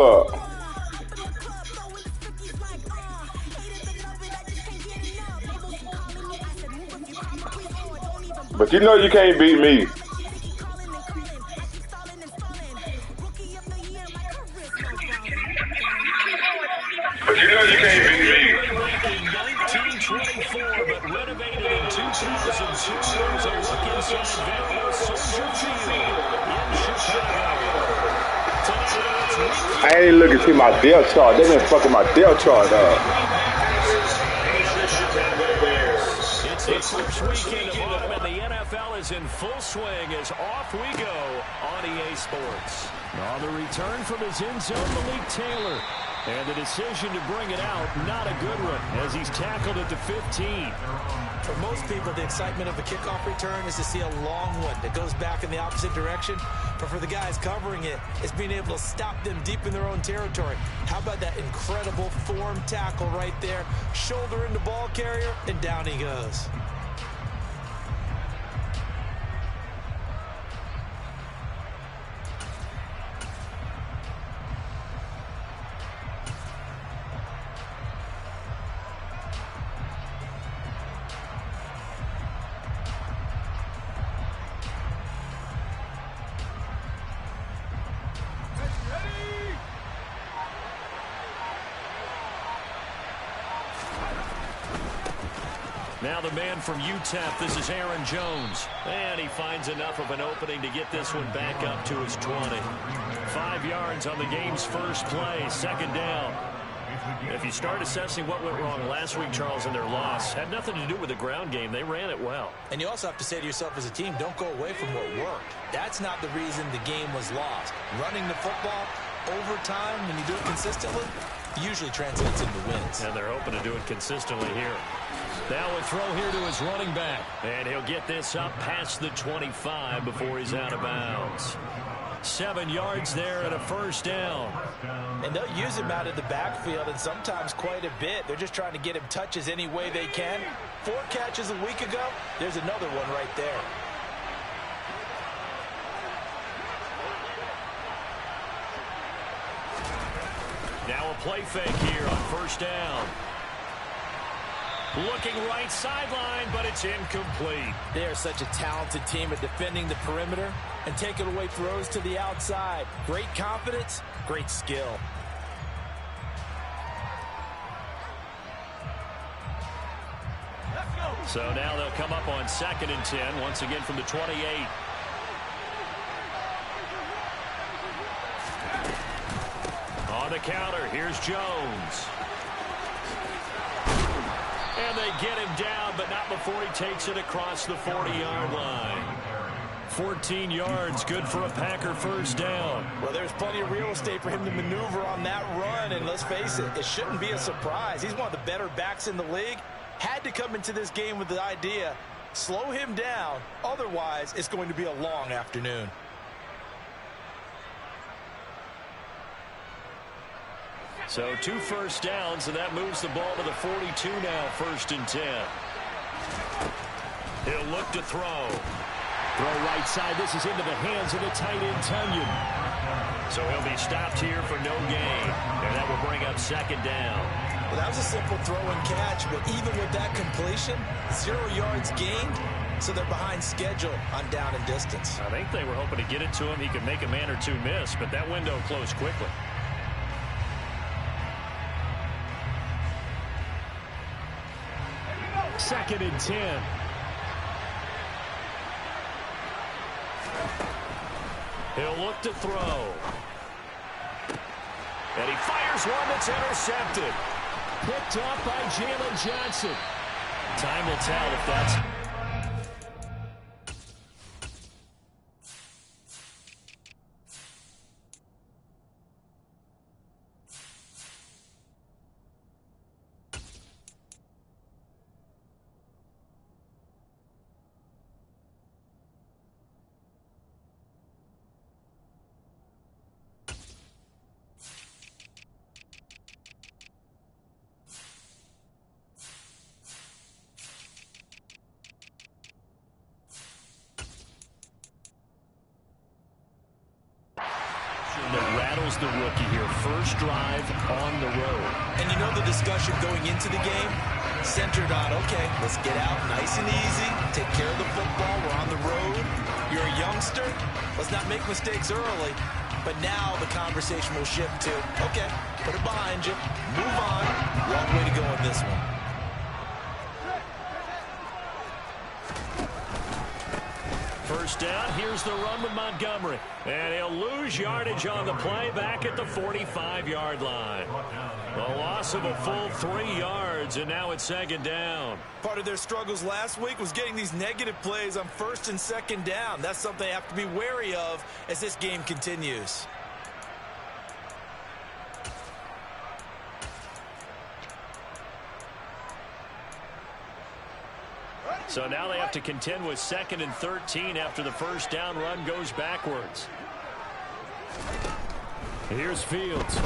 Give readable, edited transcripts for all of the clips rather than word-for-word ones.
But you know you can't beat me. But you know you can't beat me. Back in 1924, but renovated in 2002. There's a look inside venerable Soldier Field in Chicago. I ain't looking to my depth chart. They been fucking my depth chart up. It's the first weekend of autumn, and the NFL is in full swing as off we go on EA Sports. On the return from his end zone, Malik Taylor. And the decision to bring it out, not a good one, as he's tackled at the 15. For most people, the excitement of a kickoff return is to see a long one that goes back in the opposite direction. But for the guys covering it, it's being able to stop them deep in their own territory. How about that incredible form tackle right there? Shoulder into ball carrier, and down he goes. Now the man from UTEP, this is Aaron Jones. And he finds enough of an opening to get this one back up to his 20. 5 yards on the game's first play, second down. If you start assessing what went wrong last week, Charles, in their loss, had nothing to do with the ground game. They ran it well. And you also have to say to yourself as a team, don't go away from what worked. That's not the reason the game was lost. Running the football over time, when you do it consistently, usually translates into wins. And they're hoping to do it consistently here. Now a throw here to his running back. And he'll get this up past the 25 before he's out of bounds. 7 yards there and a first down. And they'll use him out of the backfield, and sometimes quite a bit. They're just trying to get him touches any way they can. 4 catches a week ago. There's another one right there. Now a play fake here on first down. Looking right sideline, but it's incomplete. They are such a talented team at defending the perimeter and taking away throws to the outside. Great confidence, great skill. So now they'll come up on 2nd and 10, once again from the 28. On the counter, here's Jones. And they get him down, but not before he takes it across the 40-yard line. 14 yards, good for a Packer first down. Well, there's plenty of real estate for him to maneuver on that run, and let's face it, it shouldn't be a surprise. He's one of the better backs in the league. Had to come into this game with the idea, slow him down, otherwise it's going to be a long afternoon. So 2 first downs, and that moves the ball to the 42 now, 1st and 10. He'll look to throw. Throw right side. This is into the hands of the tight end, Tunyon. So he'll be stopped here for no gain. And that will bring up 2nd down. Well, that was a simple throw and catch, but even with that completion, 0 yards gained, so they're behind schedule on down and distance. I think they were hoping to get it to him. He could make a man or two miss, but that window closed quickly. Second and 10. He'll look to throw. And he fires one that's intercepted. Picked up by Jalen Johnson. Time will tell if that's... the rookie here. First drive on the road. And you know the discussion going into the game? Centered on, okay, let's get out nice and easy, take care of the football, we're on the road. You're a youngster, let's not make mistakes early. But now the conversation will shift to, okay, put it behind you, move on. Long way to go in this one. First down, here's the run with Montgomery. And he'll lose yardage on the play back at the 45-yard line. A loss of a full 3 yards, and now it's second down. Part of their struggles last week was getting these negative plays on first and second down. That's something they have to be wary of as this game continues. So now they have to contend with 2nd and 13 after the first down run goes backwards. Here's Fields.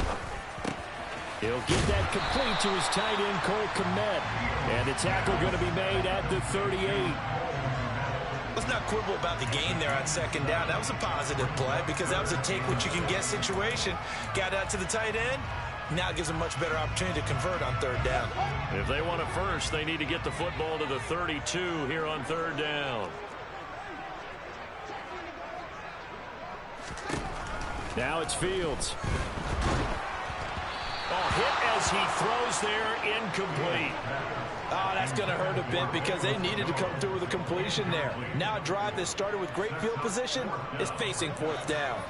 He'll get that complete to his tight end, Cole Kmet. And the tackle going to be made at the 38. Let's not quibble about the gain there on second down. That was a positive play because that was a take-what-you-can-get situation. Got out to the tight end. Now it gives them a much better opportunity to convert on third down. If they want it first, they need to get the football to the 32 here on third down. Now it's Fields. Oh, hit as he throws there, incomplete. Oh, that's going to hurt a bit because they needed to come through with a completion there. Now a drive that started with great field position is facing fourth down.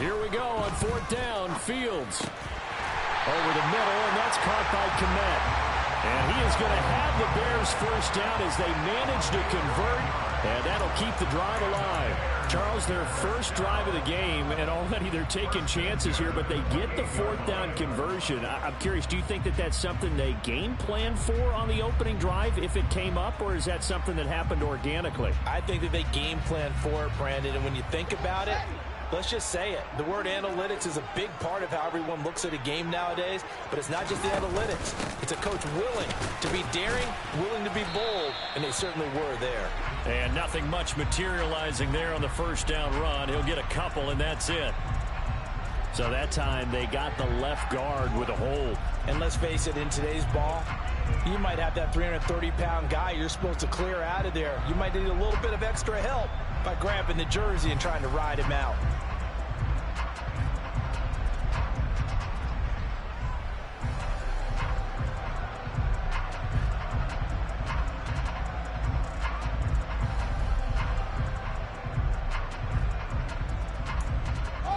Here we go on fourth down. Fields over the middle, and that's caught by Kmet. And he is going to have the Bears first down as they manage to convert, and that'll keep the drive alive. Charles, their first drive of the game, and already they're taking chances here, but they get the fourth down conversion. I'm curious, do you think that that's something they game plan for on the opening drive if it came up, or is that something that happened organically? I think that they game plan for it, Brandon, and when you think about it, let's just say it. The word analytics is a big part of how everyone looks at a game nowadays, but it's not just the analytics. It's a coach willing to be daring, willing to be bold, and they certainly were there. And nothing much materializing there on the first down run. He'll get a couple, and that's it. So that time they got the left guard with a hold. And let's face it, in today's ball, you might have that 330-pound guy you're supposed to clear out of there. You might need a little bit of extra help by grabbing the jersey and trying to ride him out.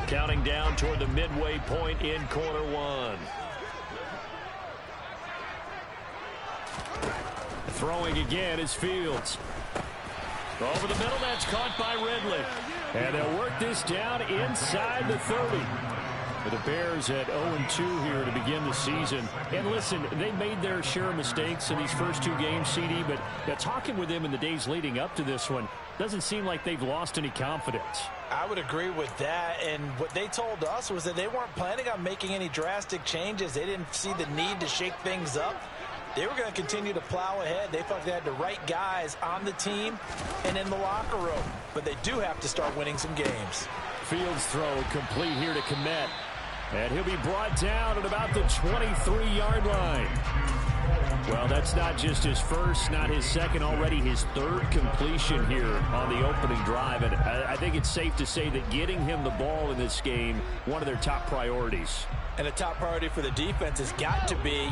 Counting down toward the midway point in quarter one. Throwing again is Fields. Over the middle, that's caught by Ridley. And they'll work this down inside the 30. But the Bears at 0-2 here to begin the season. And listen, they made their share of mistakes in these first two games, CD, but talking with them in the days leading up to this one, doesn't seem like they've lost any confidence. I would agree with that, and what they told us was that they weren't planning on making any drastic changes. They didn't see the need to shake things up. They were going to continue to plow ahead. They felt they had the right guys on the team and in the locker room. But they do have to start winning some games. Fields throw complete here to Kmet. And he'll be brought down at about the 23-yard line. Well, that's not just his first, not his second, already his third completion here on the opening drive. And I think it's safe to say that getting him the ball in this game, one of their top priorities. And a top priority for the defense has got to be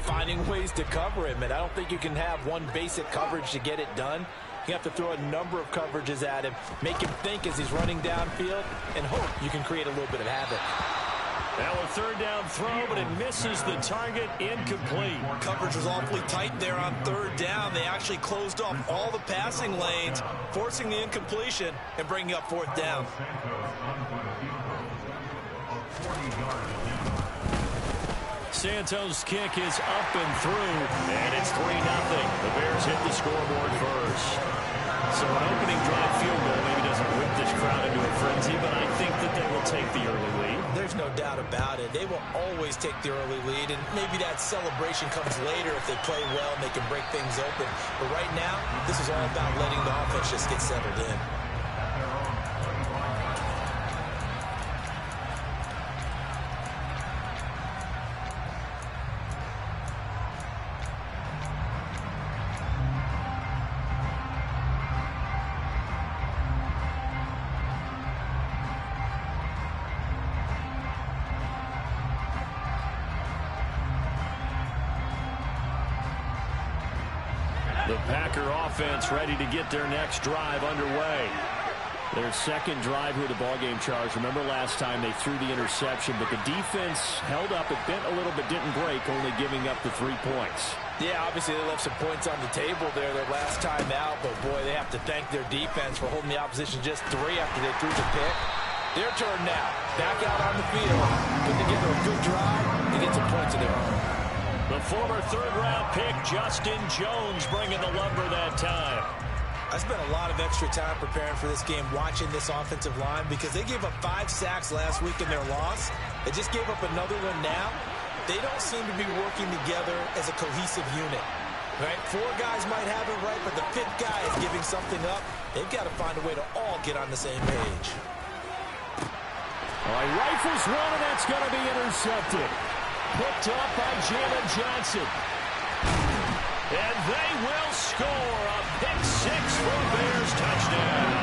finding ways to cover him. And I don't think you can have one basic coverage to get it done. You have to throw a number of coverages at him, make him think as he's running downfield, and hope you can create a little bit of havoc. Now a third down throw, but it misses the target, incomplete. Coverage was awfully tight there on third down. They actually closed off all the passing lanes, forcing the incompletion and bringing up fourth down. Santos' kick is up and through, and it's 3-0. The Bears hit the scoreboard first. So an opening drive field goal maybe doesn't whip this crowd into a frenzy, but I think that they will take the early lead. There's no doubt about it. They will always take the early lead, and maybe that celebration comes later if they play well and they can break things open. But right now, this is all about letting the offense just get settled in. The Packer offense ready to get their next drive underway. Their second drive here of the ballgame, Charles. Remember last time they threw the interception, but the defense held up. It bent a little but didn't break, only giving up the 3 points. Yeah, obviously they left some points on the table there their last time out, but boy, they have to thank their defense for holding the opposition just 3 after they threw the pick. Their turn now. Back out on the field. Put together a good drive to get some points of their own. The former third-round pick, Justin Jones, bringing the lumber that time. I spent a lot of extra time preparing for this game, watching this offensive line, because they gave up 5 sacks last week in their loss. They just gave up another one now. They don't seem to be working together as a cohesive unit. Right? 4 guys might have it right, but the 5th guy is giving something up. They've got to find a way to all get on the same page. All right, rifles one, and that's going to be intercepted. Picked up by Jalen Johnson. And they will score a pick-6 for a Bears touchdown.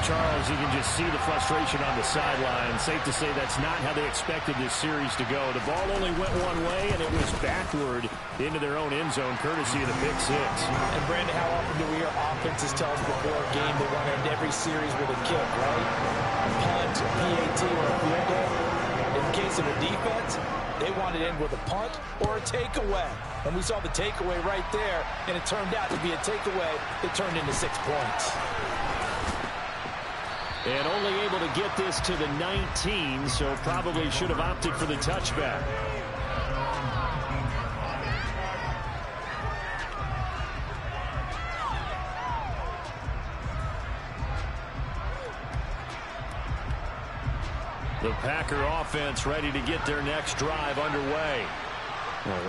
Charles, you can just see the frustration on the sideline. Safe to say that's not how they expected this series to go. The ball only went one way, and it was backward into their own end zone, courtesy of the pick-6. And, Brandon, how often do we hear offenses tell us before a game they want to end every series with a kick, right? A punt, a PAT, or a field goal. In the case of a defense, they wanted to end with a punt or a takeaway. And we saw the takeaway right there, and it turned out to be a takeaway that turned into 6 points. And only able to get this to the 19, so probably should have opted for the touchback. The Packer offense ready to get their next drive underway.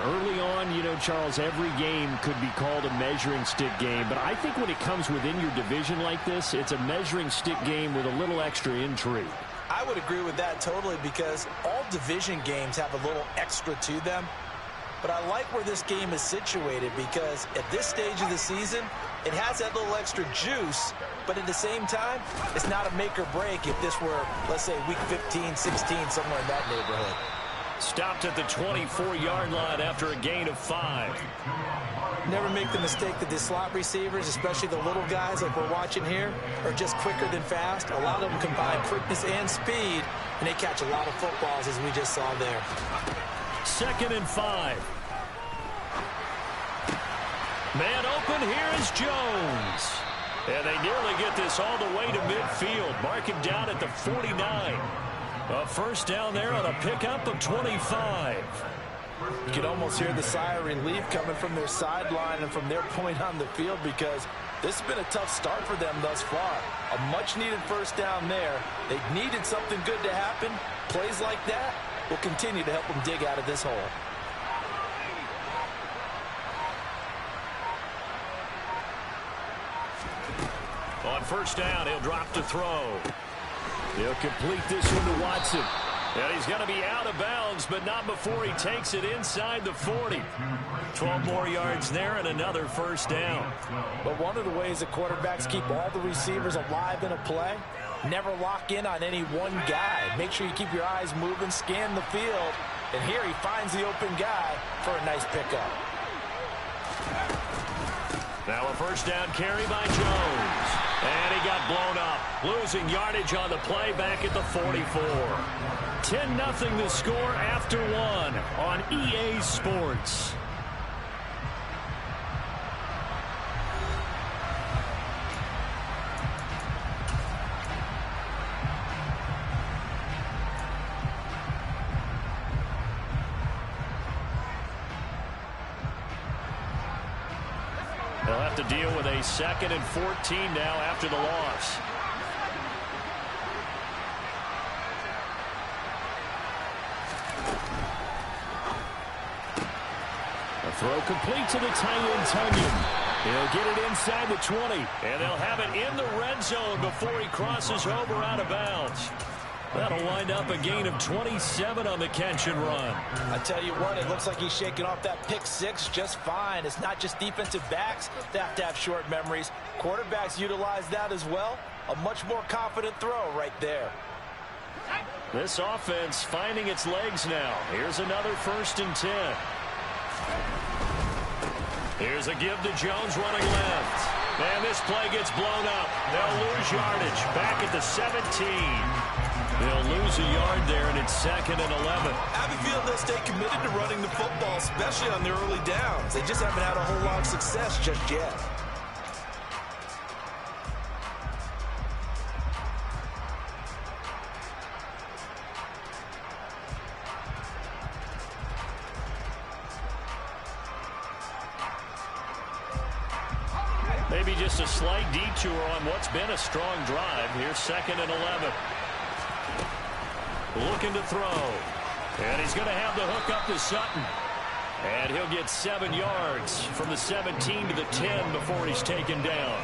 Early on, you know, Charles, every game could be called a measuring stick game, but I think when it comes within your division like this, it's a measuring stick game with a little extra intrigue. I would agree with that totally, because all division games have a little extra to them. But I like where this game is situated, because at this stage of the season, it has that little extra juice, but at the same time, it's not a make or break if this were, let's say, week 15, 16, somewhere in that neighborhood. Stopped at the 24-yard line after a gain of 5. Never make the mistake that the slot receivers, especially the little guys like we're watching here, are just quicker than fast. A lot of them combine quickness and speed, and they catch a lot of footballs, as we just saw there. 2nd and 5. Man open, here is Jones. And they nearly get this all the way to midfield. Mark him down at the 49. A first down there on a pickup of 25. You can almost hear the sigh of relief coming from their sideline and from their point on the field, because this has been a tough start for them thus far. A much-needed first down there. They needed something good to happen. Plays like that will continue to help them dig out of this hole. On first down, he'll drop to throw. He'll complete this one to Watson. And he's going to be out of bounds, but not before he takes it inside the 40. 12 more yards there and another first down. But one of the ways that quarterbacks keep all the receivers alive in a play, never lock in on any one guy. Make sure you keep your eyes moving, scan the field. And here he finds the open guy for a nice pickup. Now a first down carry by Jones. And he got blown up. Losing yardage on the play back at the 44. 10-0 the score after 1 on EA Sports. They'll have to deal with a 2nd and 14 now after the loss. A throw complete to the tight end, Tunyon. He'll get it inside the 20, and they'll have it in the red zone before he crosses over out of bounds. That'll wind up a gain of 27 on the catch and run. I tell you what, it looks like he's shaking off that pick six just fine. It's not just defensive backs that have to have short memories. Quarterbacks utilize that as well. A much more confident throw right there. This offense finding its legs now. Here's another 1st and 10. Here's a give to Jones running left. And this play gets blown up. They'll lose yardage. Back at the 17. They'll lose a yard there, and it's 2nd and 11. I have a feeling they'll stay committed to running the football, especially on their early downs. They just haven't had a whole lot of success just yet. Maybe just a slight detour on what's been a strong drive. Here's 2nd and 11. Looking to throw. And he's going to have the hook up to Sutton. And he'll get 7 yards from the 17 to the 10 before he's taken down.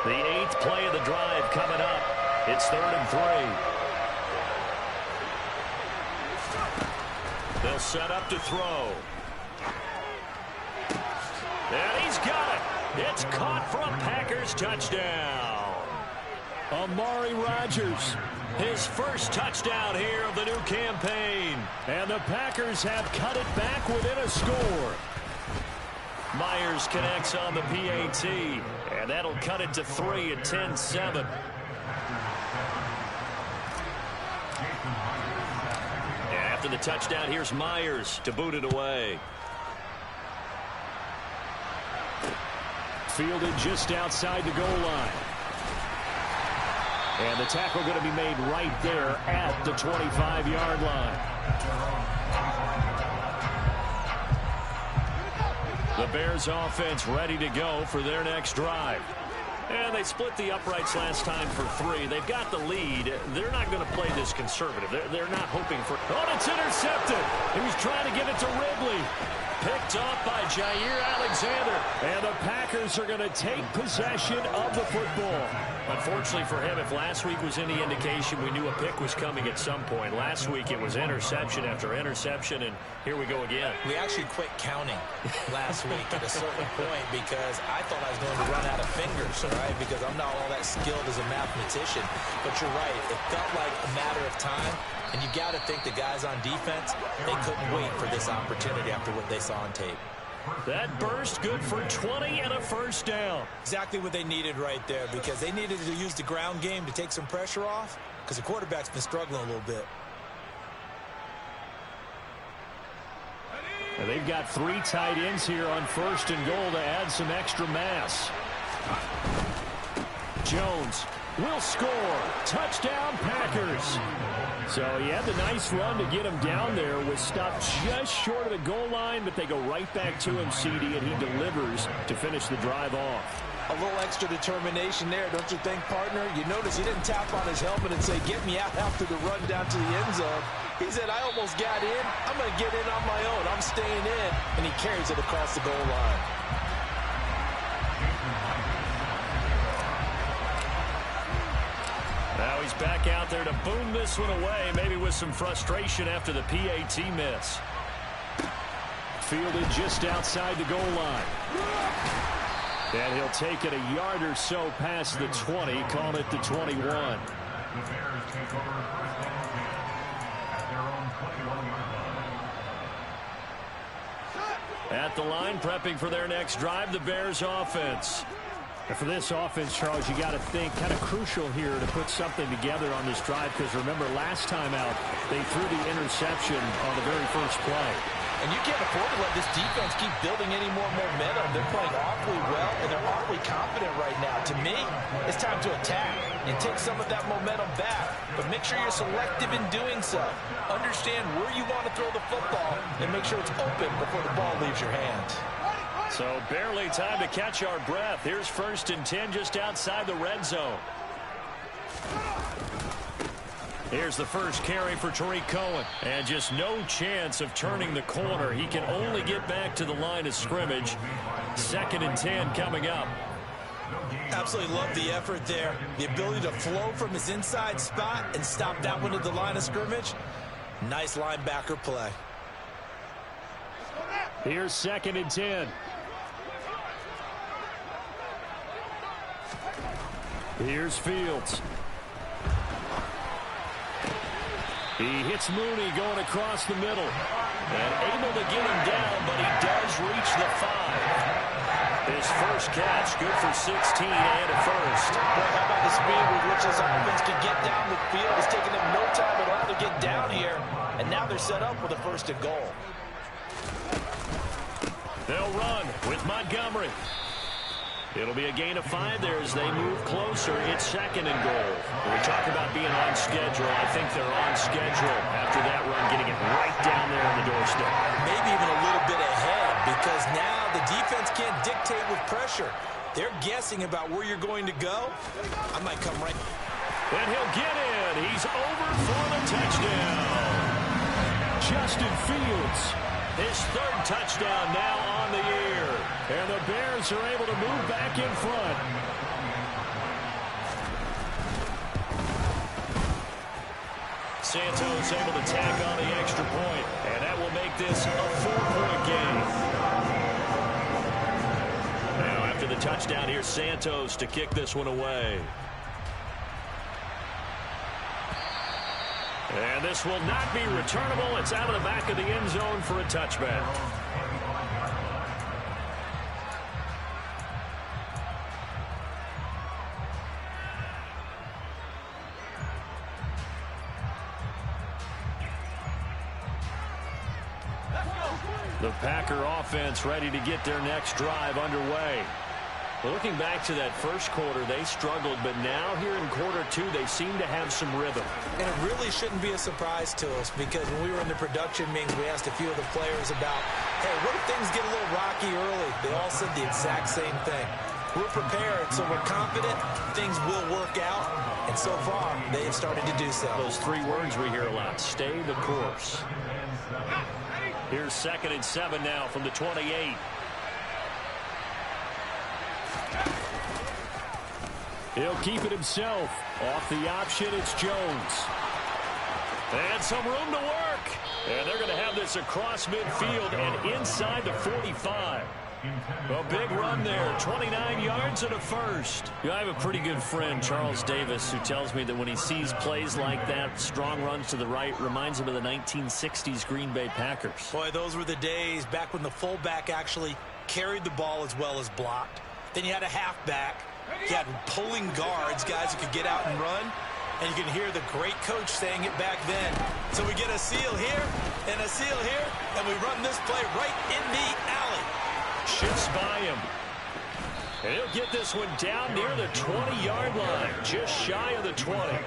The 8th play of the drive coming up. It's 3rd and 3. They'll set up to throw. And he's got it. It's caught for a Packers touchdown. Amari Rodgers, his first touchdown here of the new campaign. And the Packers have cut it back within a score. Myers connects on the PAT, and that'll cut it to 3 at 10-7. After the touchdown, here's Myers to boot it away. Fielded just outside the goal line. And the tackle going to be made right there at the 25-yard line. The Bears offense ready to go for their next drive. And they split the uprights last time for 3. They've got the lead. They're not going to play this conservative. They're not hoping for... Oh, it's intercepted. He was trying to get it to Ridley. Picked off by Jair Alexander. And the Packers are going to take possession of the football. Unfortunately for him, if last week was any indication, we knew a pick was coming at some point. Last week it was interception after interception, and here we go again. We actually quit counting last week at a certain point because I thought I was going to run out of fingers, right? Because I'm not all that skilled as a mathematician. But you're right. It felt like a matter of time. And you got to think the guys on defense, they couldn't wait for this opportunity after what they saw on tape. That burst good for 20 and a 1st down. Exactly what they needed right there because they needed to use the ground game to take some pressure off because the quarterback's been struggling a little bit. And they've got 3 tight ends here on 1st and goal to add some extra mass. Jones will score. Touchdown, Packers. So he had the nice run to get him down there. Was stopped just short of the goal line, but they go right back to him, CD, and he delivers to finish the drive off. A little extra determination there, don't you think, partner? You notice he didn't tap on his helmet and say, get me out after the run down to the end zone. He said, I almost got in. I'm going to get in on my own. I'm staying in. And he carries it across the goal line. Now he's back out there to boom this one away, maybe with some frustration after the PAT miss. Fielded just outside the goal line. And he'll take it a yard or so past the 20, call it the 21. At the line, prepping for their next drive, the Bears offense. And for this offense, Charles, you got to think kind of crucial here to put something together on this drive because remember last time out they threw the interception on the very first play. And you can't afford to let this defense keep building any more momentum. They're playing awfully well, and they're awfully confident right now. To me, it's time to attack and take some of that momentum back. But make sure you're selective in doing so. Understand where you want to throw the football and make sure it's open before the ball leaves your hands. So barely time to catch our breath. Here's 1st and 10 just outside the red zone. Here's the first carry for Tariq Cohen. And just no chance of turning the corner. He can only get back to the line of scrimmage. 2nd and 10 coming up. Absolutely love the effort there. The ability to flow from his inside spot and stop that one at the line of scrimmage. Nice linebacker play. Here's 2nd and 10. Here's Fields. He hits Mooney going across the middle. And able to get him down, but he does reach the 5. His first catch, good for 16 and a first. Boy, how about the speed with which this offense can get down the field? It's taken them no time at all to get down here. And now they're set up with a 1st and goal. They'll run with Montgomery. It'll be a gain of 5 there as they move closer. It's 2nd and goal. When we talk about being on schedule, I think they're on schedule after that run, getting it right down there on the doorstep. Maybe even a little bit ahead, because now the defense can't dictate with pressure. They're guessing about where you're going to go. I might come right. And he'll get in. He's over for the touchdown. Justin Fields. His 3rd touchdown now on the year. And the Bears are able to move back in front. Santos able to tack on the extra point. And that will make this a 4-point game. Now after the touchdown, here's Santos to kick this one away. And this will not be returnable. It's out of the back of the end zone for a touchback. The Packer offense ready to get their next drive underway. Well, looking back to that first quarter, they struggled, but now here in quarter 2, they seem to have some rhythm. And it really shouldn't be a surprise to us, because when we were in the production meetings, we asked a few of the players about, hey, what if things get a little rocky early? They all said the exact same thing. We're prepared, so we're confident things will work out. And so far, they have started to do so. Those 3 words we hear a lot: stay the course. Here's 2nd and 7 now from the 28. He'll keep it himself. Off the option, it's Jones. And some room to work. And they're going to have this across midfield and inside the 45. A big run there, 29 yards and a first. I have a pretty good friend, Charles Davis, who tells me that when he sees plays like that, strong runs to the right, reminds him of the 1960s Green Bay Packers. Boy, those were the days back when the fullback actually carried the ball as well as blocked. Then you had a halfback. You had pulling guards, guys who could get out and run. And you can hear the great coach saying it back then. So we get a seal here and a seal here, and we run this play right in the alley. Shifts by him. And he'll get this one down near the 20-yard line, just shy of the 20.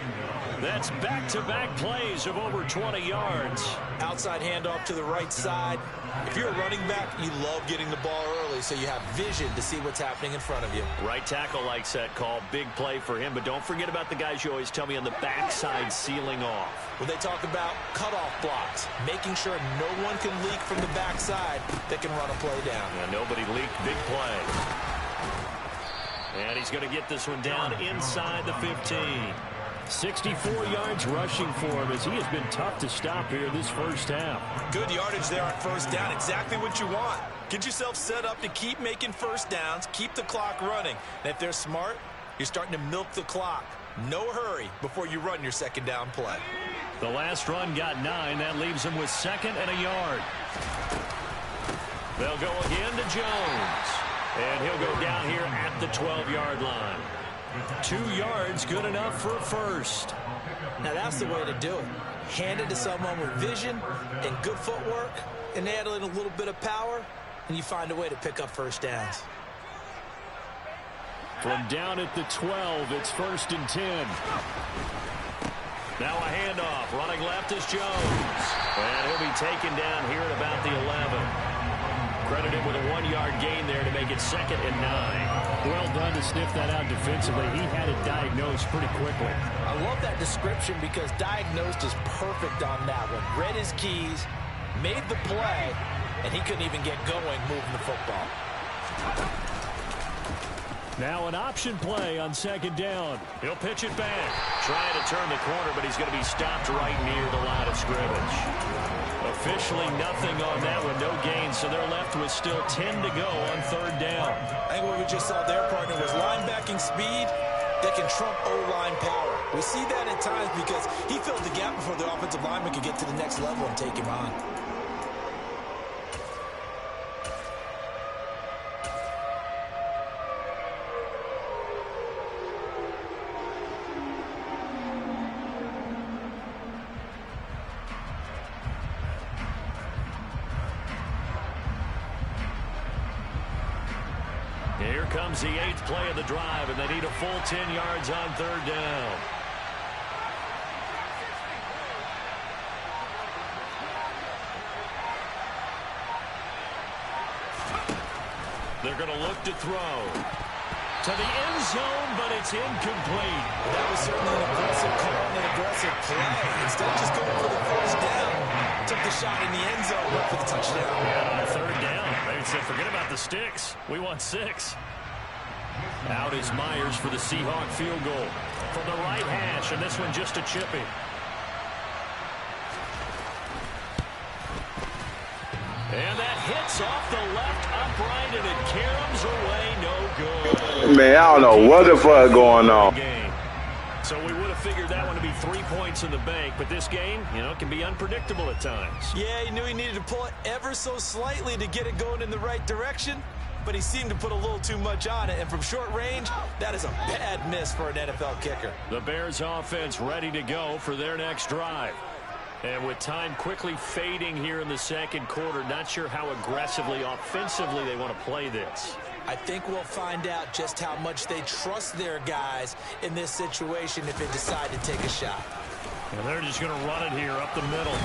That's back-to-back plays of over 20 yards. Outside handoff to the right side. If you're a running back, you love getting the ball early so you have vision to see what's happening in front of you. Right tackle likes that call. Big play for him. But don't forget about the guys you always tell me on the backside sealing off. Well, they talk about cutoff blocks, making sure no one can leak from the backside that can run a play down. Yeah, nobody leaked. Big play. And he's going to get this one down inside the 15. 64 yards rushing for him as he has been tough to stop here this first half. Good yardage there on first down. Exactly what you want. Get yourself set up to keep making first downs, keep the clock running. And if they're smart, you're starting to milk the clock. No hurry before you run your second down play. The last run got 9. That leaves him with 2nd and a yard. They'll go again to Jones. And he'll go down here at the 12-yard line. 2 yards, good enough for a first. Now that's the way to do it. Hand it to someone with vision and good footwork, and add in a little bit of power, and you find a way to pick up first downs. From down at the 12, it's 1st and 10. Now a handoff. Running left is Jones. And he'll be taken down here at about the 11. Credited with a 1-yard gain there to make it 2nd and 9. Well done to sniff that out defensively. He had it diagnosed pretty quickly. I love that description because diagnosed is perfect on that one. Read his keys, made the play, and he couldn't even get going moving the football. Now an option play on 2nd down. He'll pitch it back. Trying to turn the corner, but he's going to be stopped right near the line of scrimmage. Officially nothing on that one, no gain, so they're left with still 10 to go on 3rd down. I think what we just saw there, partner, was linebacking speed that can trump O-line power. We see that at times because he filled the gap before the offensive lineman could get to the next level and take him on. Here comes the 8th play of the drive, and they need a full 10 yards on 3rd down. They're going to look to throw to the end zone, but it's incomplete. That was certainly an aggressive call and an aggressive play. Instead of just going for the first down, took the shot in the end zone, went for the touchdown. Yeah, on 3rd down, they said, forget about the sticks. We want 6. Out is Myers for the Seahawk field goal from the right hash, and this one just a chippy. And that hits off the left upright, and it caroms away, no good. Man, I don't know what the fuck going on. So we would have figured that one to be 3 points in the bank, but this game, you know, can be unpredictable at times. Yeah, he knew he needed to pull it ever so slightly to get it going in the right direction, but he seemed to put a little too much on it, and from short range, that is a bad miss for an NFL kicker. The Bears offense ready to go for their next drive. And with time quickly fading here in the 2nd quarter, not sure how aggressively, offensively they want to play this. I think we'll find out just how much they trust their guys in this situation if they decide to take a shot. And they're just going to run it here up the middle.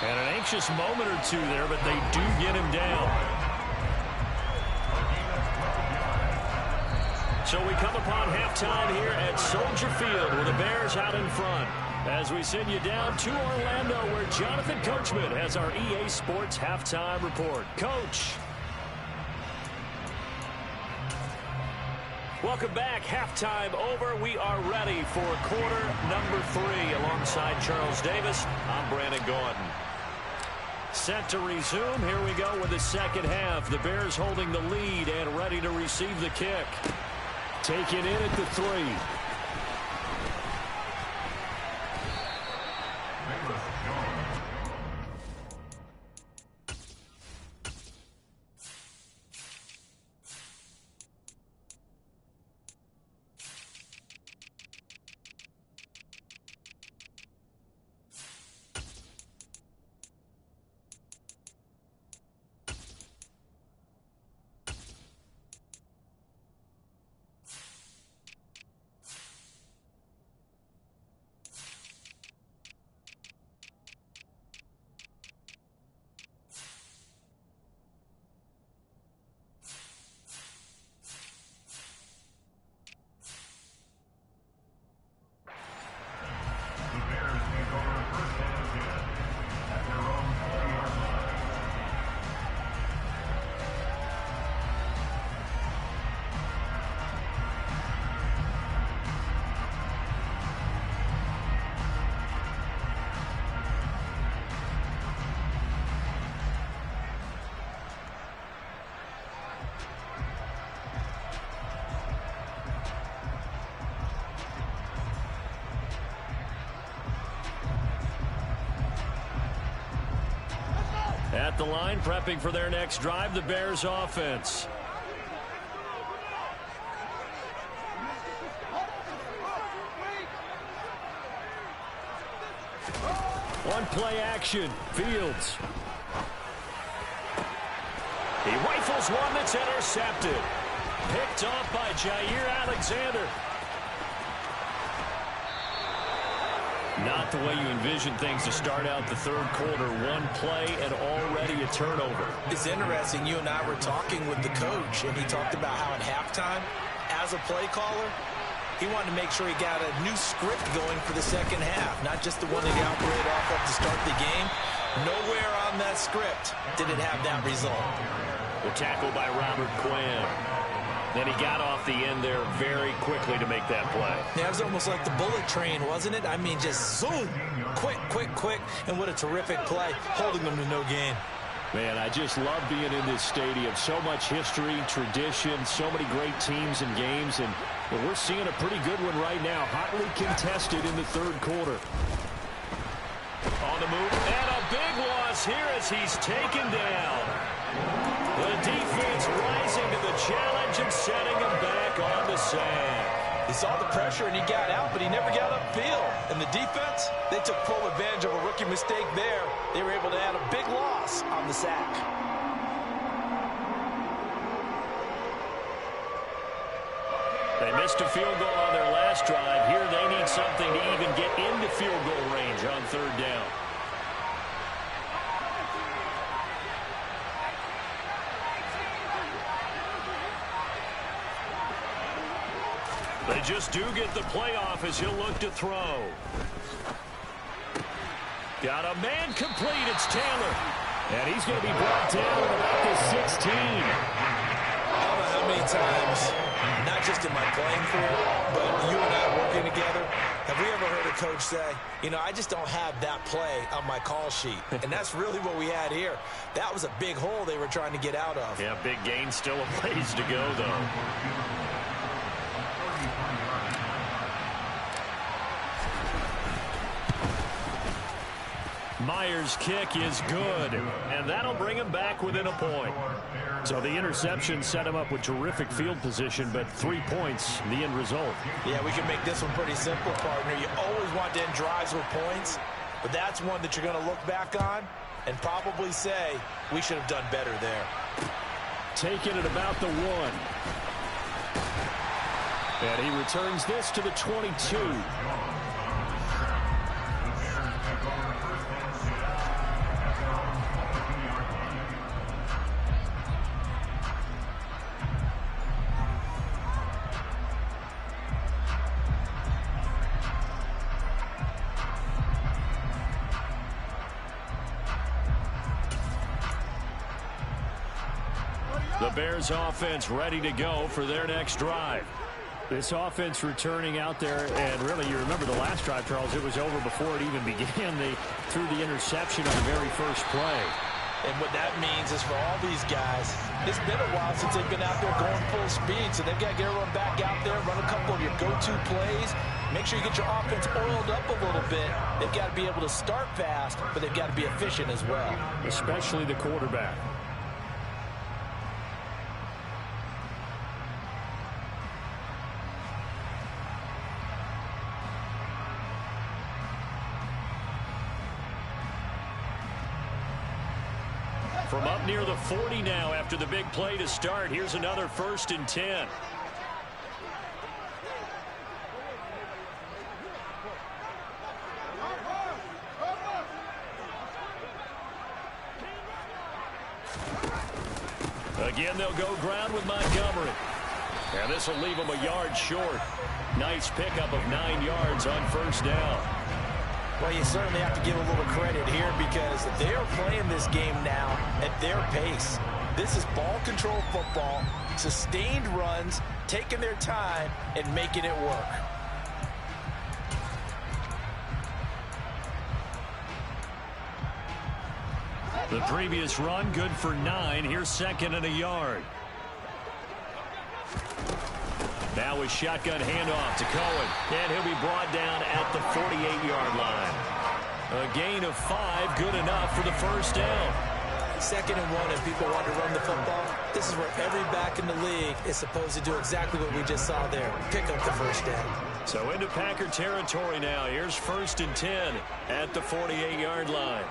And an anxious moment or two there, but they do get him down. So we come upon halftime here at Soldier Field with the Bears out in front. As we send you down to Orlando, where Jonathan Coachman has our EA Sports halftime report. Coach. Welcome back. Halftime over. We are ready for quarter number 3 alongside Charles Davis. I'm Brandon Gordon. Set to resume. Here we go with the 2nd half. The Bears holding the lead and ready to receive the kick. Taken in at the 3. At the line, prepping for their next drive, the Bears offense. On play action, Fields. He rifles one that's intercepted. Picked off by Jair Alexander. Not the way you envision things to start out the third quarter. One play and already a turnover. It's interesting. You and I were talking with the coach, and he talked about how at halftime, as a play caller, he wanted to make sure he got a new script going for the second half, not just the one that he operated off of to start the game. Nowhere on that script did it have that result. The tackle by Robert Quinn. Then he got off the end there very quickly to make that play. Yeah, it was almost like the bullet train, wasn't it? I mean, just zoom, quick, quick, quick, and what a terrific play, holding them to no gain. Man, I just love being in this stadium. So much history, tradition, so many great teams and games, and we're seeing a pretty good one right now, hotly contested in the third quarter. On the move, and a big loss here as he's taken down. The defense rising to the challenge and setting him back on the sand. He saw the pressure and he got out, but he never got upfield. And the defense, they took full advantage of a rookie mistake there. They were able to add a big loss on the sack. They missed a field goal on their last drive. Here they need something to even get into field goal range on third down. They just do get the playoff as he'll look to throw. Got a man complete. It's Taylor. And he's going to be brought down at about the 16. I don't know how many times, not just in my playing career, but you and I working together, have we ever heard a coach say, you know, I just don't have that play on my call sheet. And that's really what we had here. That was a big hole they were trying to get out of. Yeah, big gain, still a ways to go, though. Myers' kick is good, and that'll bring him back within a point. So the interception set him up with terrific field position, but 3 points, the end result. Yeah, we can make this one pretty simple, partner. You always want to end drives with points, but that's one that you're going to look back on and probably say, we should have done better there. Taking it about the 1. And he returns this to the 22. The Bears offense ready to go for their next drive. This offense returning out there, and really, you remember the last drive, Charles, it was over before it even began. They threw the interception on the very first play. And what that means is for all these guys, it's been a while since they've been out there going full speed, so they've got to get everyone back out there, run a couple of your go-to plays, make sure you get your offense oiled up a little bit. They've got to be able to start fast, but they've got to be efficient as well. Especially the quarterback. From up near the 40 now after the big play to start. Here's another 1st and 10. Again, they'll go ground with Montgomery. And this will leave them a yard short. Nice pickup of 9 yards on 1st down. Well, you certainly have to give a little credit here because they're playing this game now at their pace. This is ball control football, sustained runs, taking their time, and making it work. The previous run, good for 9. Here's 2nd and a yard. Now a shotgun handoff to Cohen, and he'll be brought down at the 48-yard line. A gain of 5, good enough for the 1st down. 2nd and 1 and people want to run the football. This is where every back in the league is supposed to do exactly what we just saw there. Pick up the first down. So into Packer territory now. Here's 1st and 10 at the 48-yard line.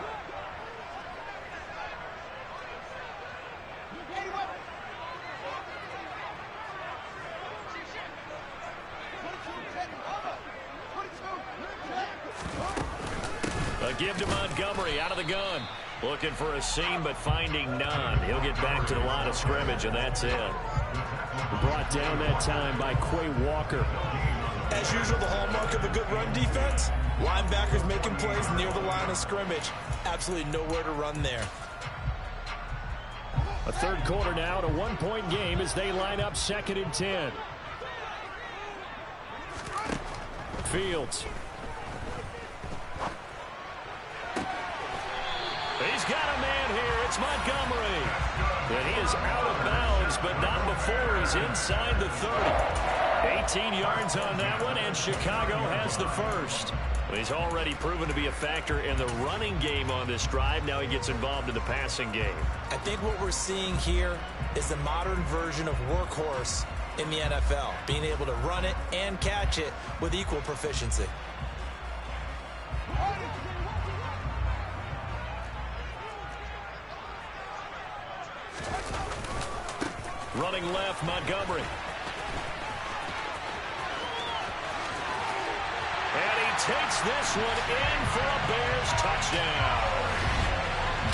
A give to Montgomery out of the gun. Looking for a seam, but finding none. He'll get back to the line of scrimmage, and that's it. Brought down that time by Quay Walker. As usual, the hallmark of a good run defense, linebackers making plays near the line of scrimmage. Absolutely nowhere to run there. A third quarter now, and a one-point game as they line up 2nd and 10. Fields. He's got a man here. It's Montgomery. And he is out of bounds, but not before he's inside the 30. 18 yards on that one, and Chicago has the first. He's already proven to be a factor in the running game on this drive. Now he gets involved in the passing game. I think what we're seeing here is the modern version of workhorse in the NFL, being able to run it and catch it with equal proficiency. Running left, Montgomery. And he takes this one in for a Bears touchdown.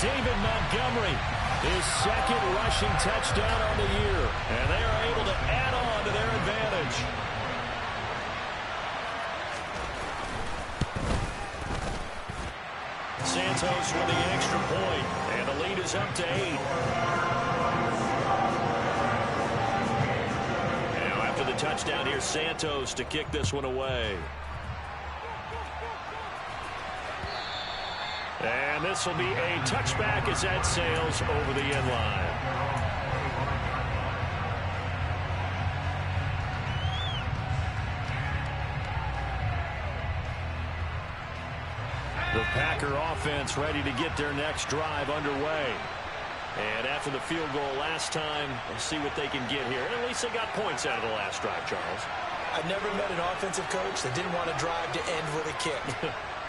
David Montgomery, his 2nd rushing touchdown on the year. And they are able to add on to their advantage. Santos with the extra point, and the lead is up to 8. The touchdown here, Santos to kick this one away. And this will be a touchback as that sails over the end line. The Packer offense ready to get their next drive underway. And after the field goal last time, we'll see what they can get here. And at least they got points out of the last drive, Charles. I've never met an offensive coach that didn't want to drive to end with a kick.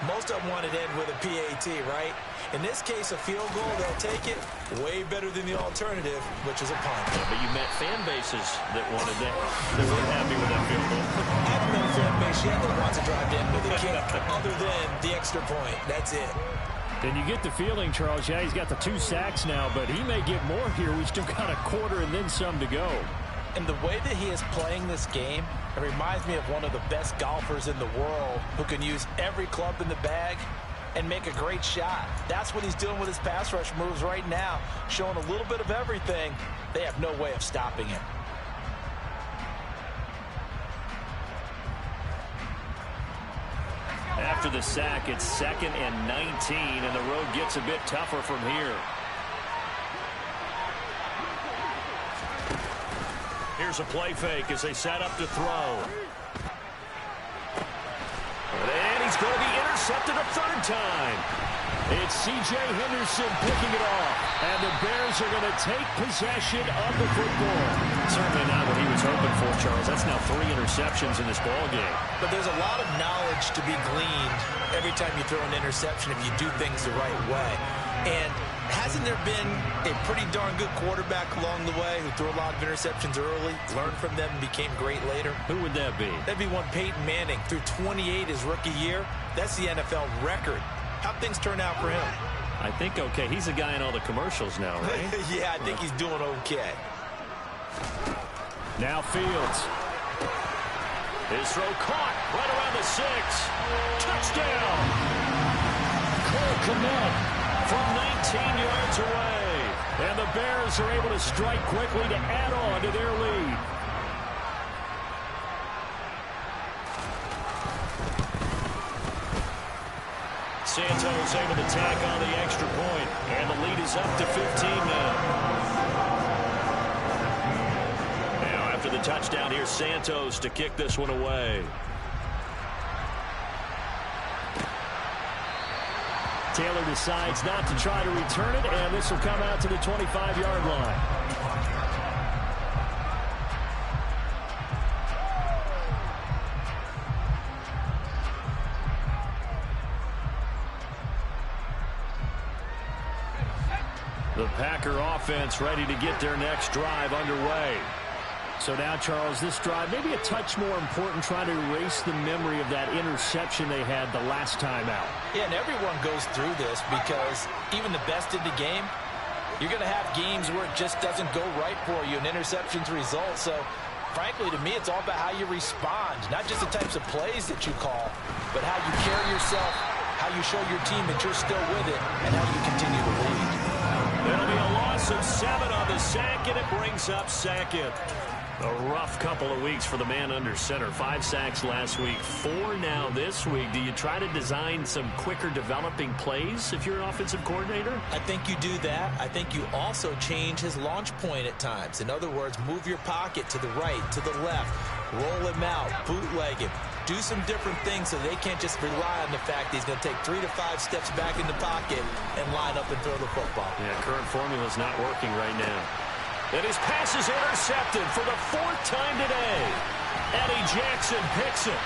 Most of them wanted to end with a PAT, right? In this case, a field goal, they'll take it. Way better than the alternative, which is a punt. Yeah, but you met fan bases that wanted that. They weren't happy with that field goal. I haven't met a fan base yet that wants to drive to end with a kick, other than the extra point. That's it. And you get the feeling, Charles, yeah, he's got the 2 sacks now, but he may get more here. We still got a quarter and then some to go. And the way that he is playing this game, it reminds me of one of the best golfers in the world who can use every club in the bag and make a great shot. That's what he's doing with his pass rush moves right now, showing a little bit of everything. They have no way of stopping him. After the sack, it's 2nd and 19, and the road gets a bit tougher from here. Here's a play fake as they set up to throw. And he's going to be intercepted a 3rd time. It's C.J. Henderson picking it off, and the Bears are going to take possession of the football. Certainly not what he was hoping for, Charles. That's now 3 interceptions in this ball game. But there's a lot of knowledge to be gleaned every time you throw an interception if you do things the right way. And hasn't there been a pretty darn good quarterback along the way who threw a lot of interceptions early, learned from them, and became great later? Who would that be? That'd be one Peyton Manning. Threw 28 his rookie year. That's the NFL record. How'd things turn out for him? I think okay. He's a guy in all the commercials now, right? Yeah, I think he's doing okay. Now Fields. His throw caught right around the 6. Touchdown! Cole Kmet from 19 yards away. And the Bears are able to strike quickly to add on to their lead. Santos able to tack on the extra point, and the lead is up to 15 now. Now, after the touchdown, here's Santos to kick this one away. Taylor decides not to try to return it, and this will come out to the 25-yard line. The Packer offense ready to get their next drive underway. So now, Charles, this drive maybe a touch more important, trying to erase the memory of that interception they had the last time out. Yeah, and everyone goes through this because even the best in the game, you're going to have games where it just doesn't go right for you, and interceptions result. So, frankly, to me, it's all about how you respond, not just the types of plays that you call, but how you carry yourself, how you show your team that you're still with it, and how you continue to lead. It'll be a loss of 7 on the sack, and it brings up second. A rough couple of weeks for the man under center. 5 sacks last week, 4 now this week. Do you try to design some quicker developing plays if you're an offensive coordinator? I think you do that. I think you also change his launch point at times. In other words, move your pocket to the right, to the left, roll him out, bootleg him. Do some different things so they can't just rely on the fact that he's going to take 3 to 5 steps back in the pocket and line up and throw the football. Yeah, current formula's not working right now. And his pass is intercepted for the 4th time today. Eddie Jackson picks it.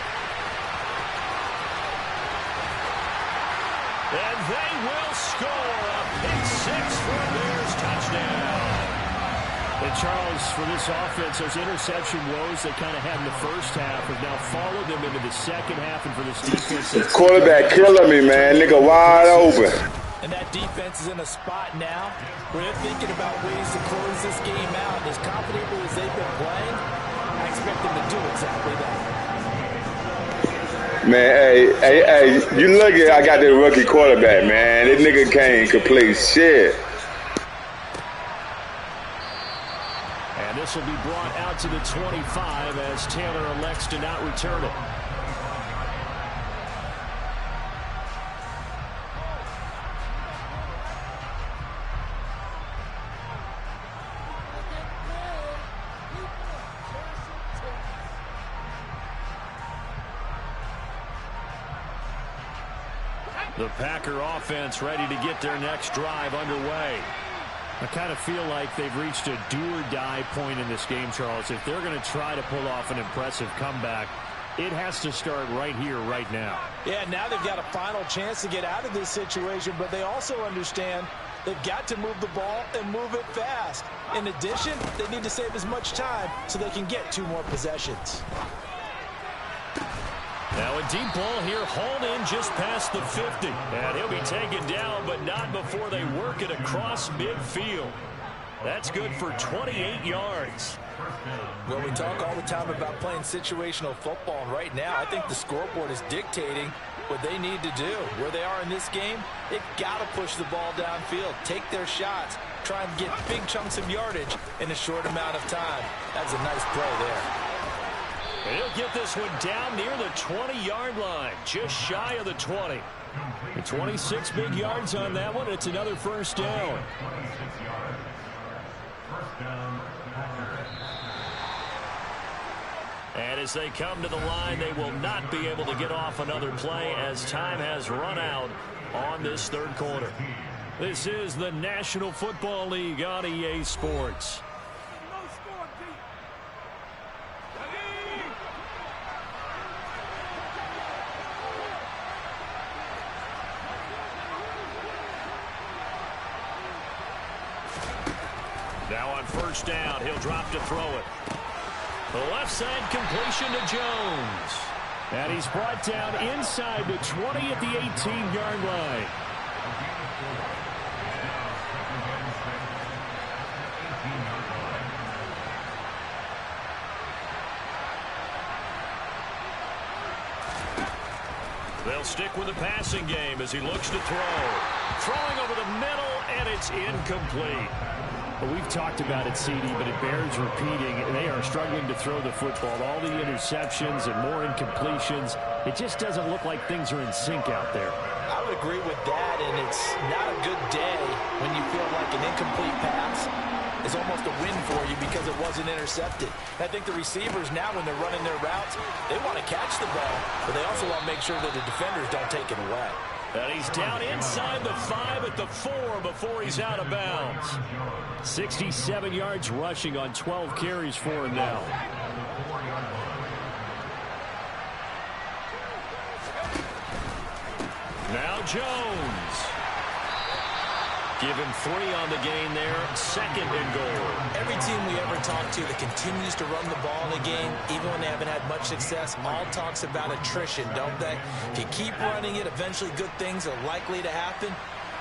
And they will score a pick 6 for a Bears touchdown. And Charles, for this offense, those interception woes they kind of had in the first half have now followed them into the second half, and for this defense, Quarterback killing me, man. Nigga wide open. And that defense is in a spot now where they're thinking about ways to close this game out. As confidently as they've been playing, I expect them to do exactly that. Man, hey, you look at I got this rookie quarterback, man. This nigga can't complete shit. And this will be brought out to the 25 as Taylor elects to not return it. The Packer offense ready to get their next drive underway. I kind of feel like they've reached a do-or-die point in this game, Charles. If they're going to try to pull off an impressive comeback, it has to start right here, right now. Yeah, now they've got a final chance to get out of this situation, but they also understand they've got to move the ball and move it fast. In addition, they need to save as much time so they can get 2 more possessions. Now a deep ball here, hauled in just past the 50. And he'll be taken down, but not before they work it across midfield. That's good for 28 yards. Well, we talk all the time about playing situational football, and right now I think the scoreboard is dictating what they need to do. Where they are in this game, they've got to push the ball downfield, take their shots, try and get big chunks of yardage in a short amount of time. That's a nice play there. And he'll get this one down near the 20-yard line, just shy of the 20. And 26 big yards on that one. It's another first down. And as they come to the line, they will not be able to get off another play as time has run out on this third quarter. This is the National Football League on EA Sports. Now on first down, he'll drop to throw it. The left side completion to Jones. And he's brought down inside the 20 at the 18-yard line. They'll stick with the passing game as he looks to throw. Throwing over the middle, and it's incomplete. Well, we've talked about it, CD, but it bears repeating. They are struggling to throw the football. All the interceptions and more incompletions. It just doesn't look like things are in sync out there. I would agree with that, and it's not a good day when you feel like an incomplete pass is almost a win for you because it wasn't intercepted. I think the receivers now, when they're running their routes, they want to catch the ball, but they also want to make sure that the defenders don't take it away. And he's down inside the 5 at the 4 before he's out of bounds. 67 yards rushing on 12 carries for him now. Now Jones. Give him 3 on the gain there. 2nd and goal. Every team we ever talk to that continues to run the ball in a game, even when they haven't had much success, all talks about attrition, don't they? If you keep running it, eventually good things are likely to happen.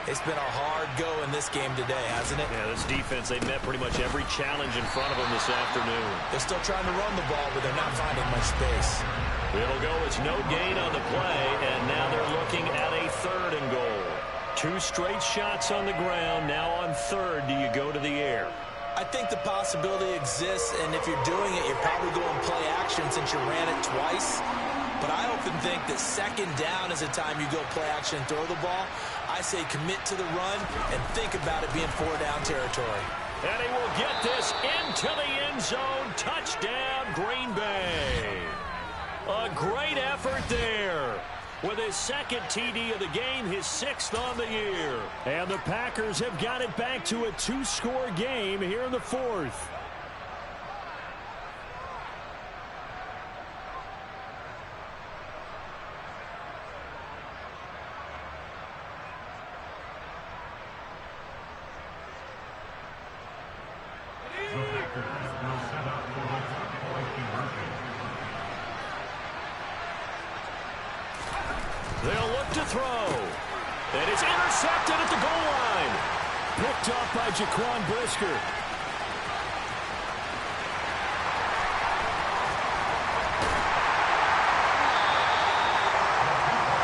It's been a hard go in this game today, hasn't it? Yeah, this defense, they met pretty much every challenge in front of them this afternoon. They're still trying to run the ball, but they're not finding much space. It'll go as no gain on the play, and now they're looking at a 3rd and goal. 2 straight shots on the ground. Now on 3rd, do you go to the air? I think the possibility exists, and if you're doing it, you're probably going play action since you ran it twice. But I often think that 2nd down is the time you go play action and throw the ball. I say commit to the run and think about it being 4-down territory. And he will get this into the end zone. Touchdown, Green Bay. A great effort there. With his 2nd TD of the game, his 6th on the year. And the Packers have got it back to a 2-score game here in the 4th. They'll look to throw. And it's intercepted at the goal line. Picked off by Jaquan Brisker.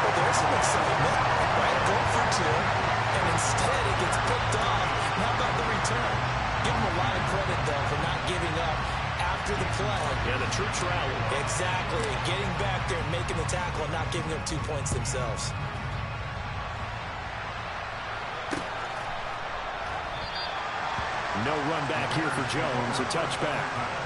Well, there's some excitement, right? Go for 2, and instead it gets picked off. How about the return? Give him a lot of credit, though, for not giving up after the play. Yeah, the troops rallied. Exactly. Getting back there and making the tackle and not giving up 2 points themselves. No run back here for Jones. A touchback.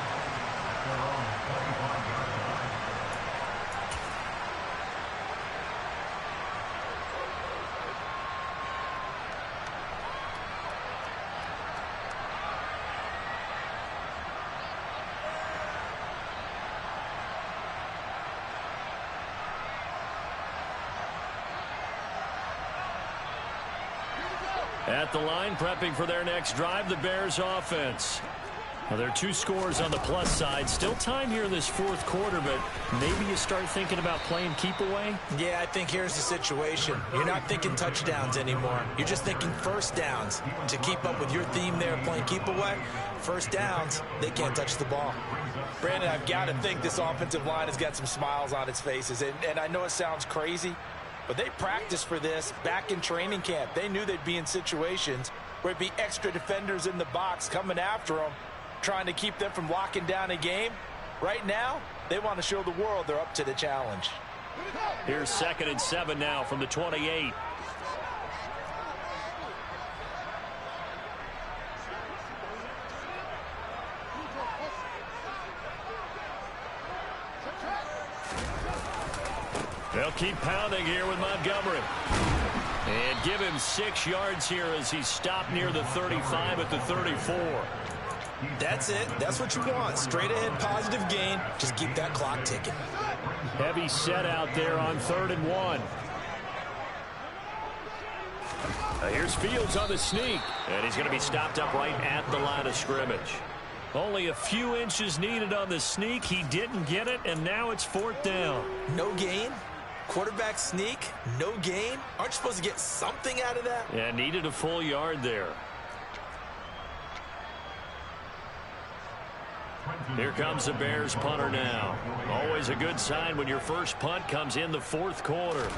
At the line, prepping for their next drive, the Bears offense. Now, there are 2 scores on the plus side. Still time here in this 4th quarter, but maybe you start thinking about playing keep away? Yeah, I think here's the situation. You're not thinking touchdowns anymore. You're just thinking 1st downs. To keep up with your theme there, playing keep away, 1st downs, they can't touch the ball. Brandon, I've got to think this offensive line has got some smiles on its faces. And I know it sounds crazy, but they practiced for this back in training camp. They knew they'd be in situations where it'd be extra defenders in the box coming after them, trying to keep them from locking down a game. Right now, they want to show the world they're up to the challenge. Here's 2nd and 7 now from the 28. They'll keep pounding here with Montgomery. And give him 6 yards here as he stopped near the 35 at the 34. That's it. That's what you want. Straight ahead positive gain. Just keep that clock ticking. Heavy set out there on 3rd and 1. Here's Fields on the sneak. And he's going to be stopped up right at the line of scrimmage. Only a few inches needed on the sneak. He didn't get it, and now it's 4th down. No gain? Quarterback sneak? No gain? Aren't you supposed to get something out of that? Yeah, needed a full yard there. Here comes the Bears punter now. Always a good sign when your first punt comes in the 4th quarter.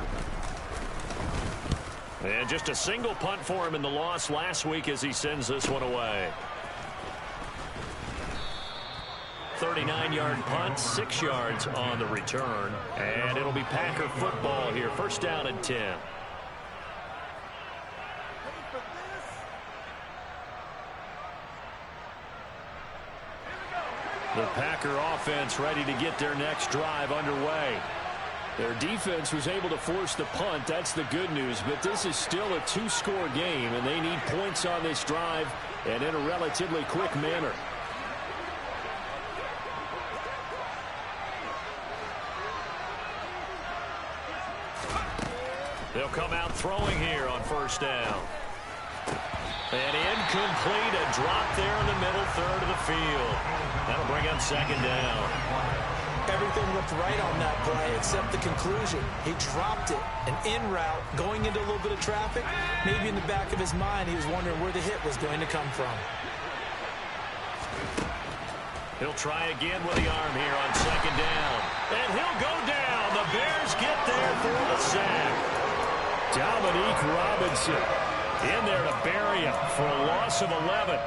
And just a single punt for him in the loss last week as he sends this one away. 39-yard punt, 6 yards on the return. And it'll be Packer football here. 1st down and 10. The Packer offense ready to get their next drive underway. Their defense was able to force the punt. That's the good news. But this is still a two-score game, and they need points on this drive and in a relatively quick manner. They'll come out throwing here on first down. And incomplete, a drop there in the middle third of the field. That'll bring up second down. Everything looked right on that play except the conclusion. He dropped it, an in route, going into a little bit of traffic. Maybe in the back of his mind, he was wondering where the hit was going to come from. He'll try again with the arm here on second down. And he'll go down. The Bears get there for the sack. Dominique Robinson in there to bury him for a loss of 11.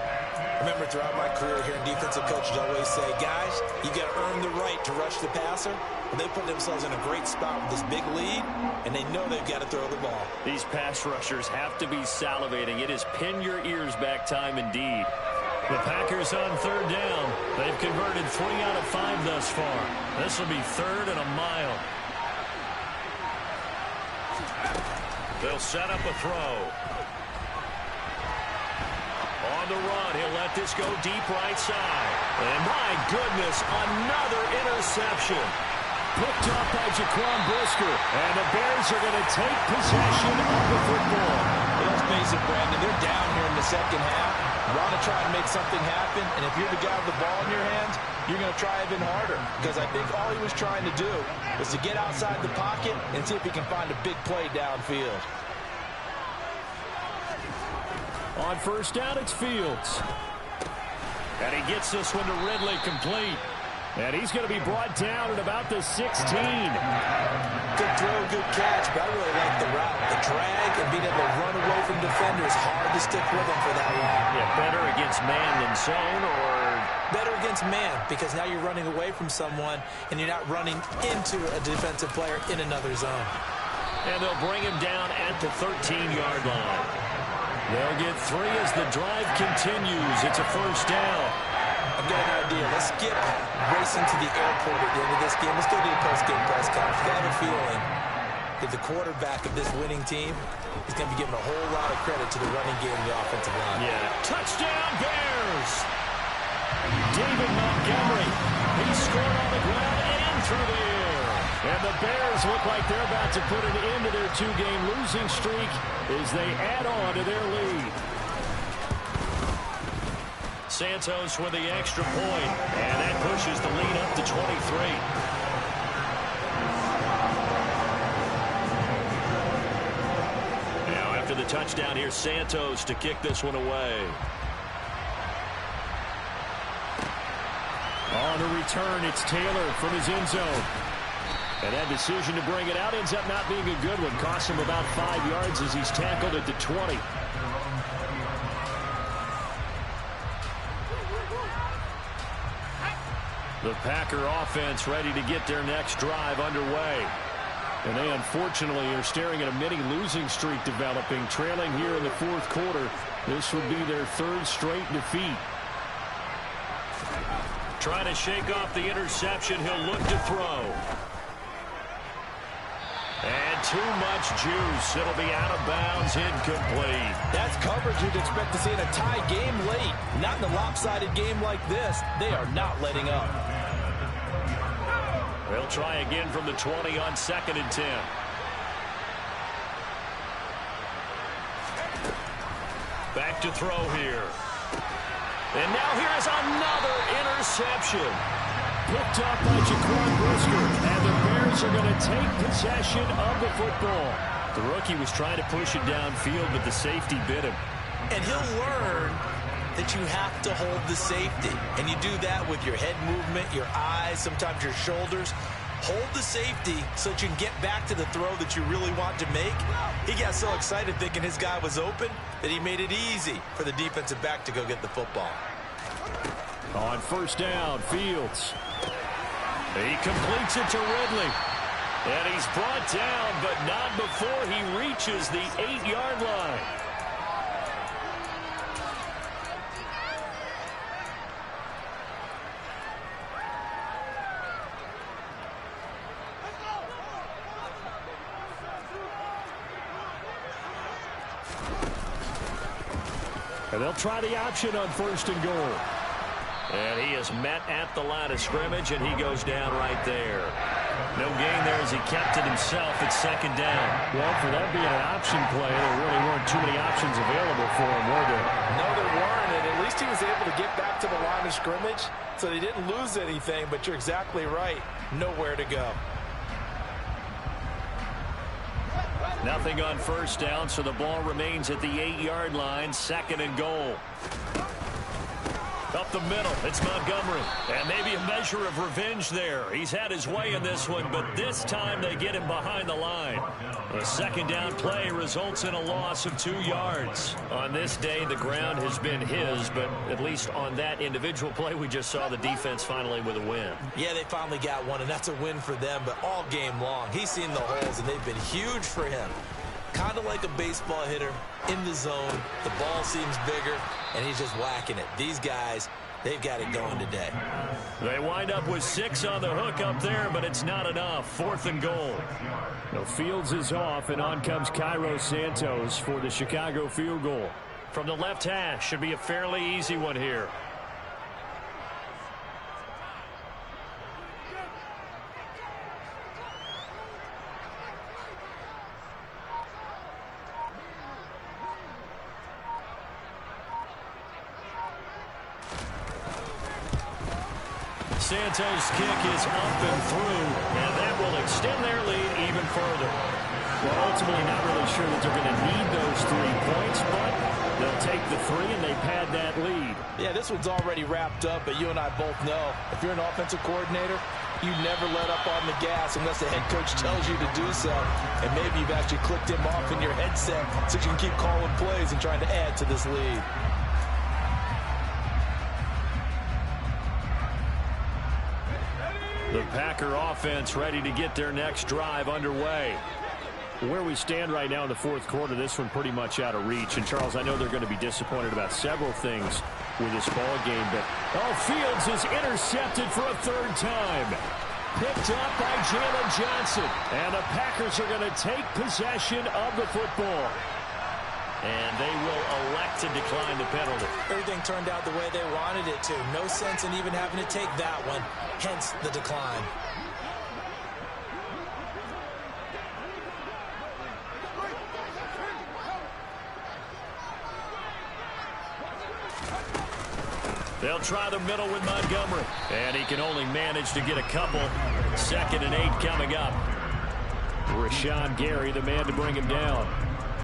Remember, throughout my career here in defensive coaches always say, guys, you got to earn the right to rush the passer. But they put themselves in a great spot with this big lead, and they know they've got to throw the ball. These pass rushers have to be salivating. It is pin your ears back time indeed. The Packers on third down. They've converted 3 out of 5 thus far. This will be third and a mile. They'll set up a throw. On the run, he'll let this go deep right side. And my goodness, another interception. Picked up by Jaquan Brisker. And the Bears are going to take possession of the football. Let's face it, Brandon, they're down here in the second half. Want to try and make something happen, and if you're the guy with the ball in your hands, you're going to try even harder. Because I think all he was trying to do was to get outside the pocket and see if he can find a big play downfield. On first down, it's Fields. And he gets this one to Ridley complete. And he's going to be brought down at about the 16. Good throw, good catch, but I really like the route. The drag and being able to run away from defenders, hard to stick with him for that long. Yeah, better against man than zone, or better against man, because now you're running away from someone and you're not running into a defensive player in another zone. And they'll bring him down at the 13-yard line. They'll get 3 as the drive continues. It's a first down. I've got an idea. Let's skip racing to the airport at the end of this game. Let's go do the post-game press conference. I have a feeling that the quarterback of this winning team is going to be given a whole lot of credit to the running game and the offensive line. Yeah. Touchdown, Bears! David Montgomery. He scored on the ground and through the air. And the Bears look like they're about to put an end to their 2-game losing streak as they add on to their lead. Santos with the extra point, and that pushes the lead up to 23. Now after the touchdown, here's Santos to kick this one away. On a return, it's Taylor from his end zone. And that decision to bring it out ends up not being a good one. Costs him about 5 yards as he's tackled at the 20. The Packer offense ready to get their next drive underway. And they unfortunately are staring at a mini losing streak developing, trailing here in the fourth quarter. This would be their 3rd straight defeat. Trying to shake off the interception. He'll look to throw. And too much juice. It'll be out of bounds, incomplete. That's coverage you'd expect to see in a tie game late. Not in a lopsided game like this. They are not letting up. They'll try again from the 20 on 2nd and 10. Back to throw here. And now here is another interception. Picked up by Jaquan Brisker. And the Bears are going to take possession of the football. The rookie was trying to push it downfield, but the safety bit him. And he'll learn that you have to hold the safety. And you do that with your head movement, your eyes, sometimes your shoulders. Hold the safety so that you can get back to the throw that you really want to make. He got so excited thinking his guy was open that he made it easy for the defensive back to go get the football. On first down, Fields. He completes it to Ridley. And he's brought down, but not before he reaches the 8-yard line. And they'll try the option on 1st and goal. And he is met at the line of scrimmage, and he goes down right there. No gain there as he kept it himself at 2nd down. Well, for that being an option play, there really weren't too many options available for him, were there? No, there weren't, and at least he was able to get back to the line of scrimmage, so they didn't lose anything, but you're exactly right. Nowhere to go. Nothing on 1st down, so the ball remains at the 8-yard line, 2nd and goal. Up the middle, it's Montgomery. And maybe a measure of revenge there. He's had his way in this one, but this time they get him behind the line. A 2nd down play results in a loss of 2 yards. On this day, the ground has been his, but at least on that individual play, we just saw the defense finally with a win. Yeah, they finally got one, and that's a win for them, but all game long, he's seen the holes, and they've been huge for him. Kind of like a baseball hitter in the zone. The ball seems bigger, and he's just whacking it. These guys, they've got it going today. They wind up with 6 on the hook up there, but it's not enough. 4th and goal. No, Fields is off, and on comes Cairo Santos for the Chicago field goal. From the left hash, should be a fairly easy one here. Santos' kick is up and through, and that will extend their lead even further. Well, ultimately not really sure that they're going to need those 3 points, but they'll take the 3 and they pad that lead. Yeah, this one's already wrapped up, but you and I both know if you're an offensive coordinator, you never let up on the gas unless the head coach tells you to do so. And maybe you've actually clicked him off in your headset so you can keep calling plays and trying to add to this lead. The Packer offense ready to get their next drive underway. Where we stand right now in the 4th quarter, this one pretty much out of reach. And, Charles, I know they're going to be disappointed about several things with this ball game, but Fields is intercepted for a 3rd time. Picked up by Jalen Johnson. And the Packers are going to take possession of the football. And they will elect to decline the penalty. Everything turned out the way they wanted it to. No sense in even having to take that one, hence the decline. They'll try the middle with Montgomery. And he can only manage to get a couple. 2nd and 8 coming up. Rashawn Gary, the man to bring him down.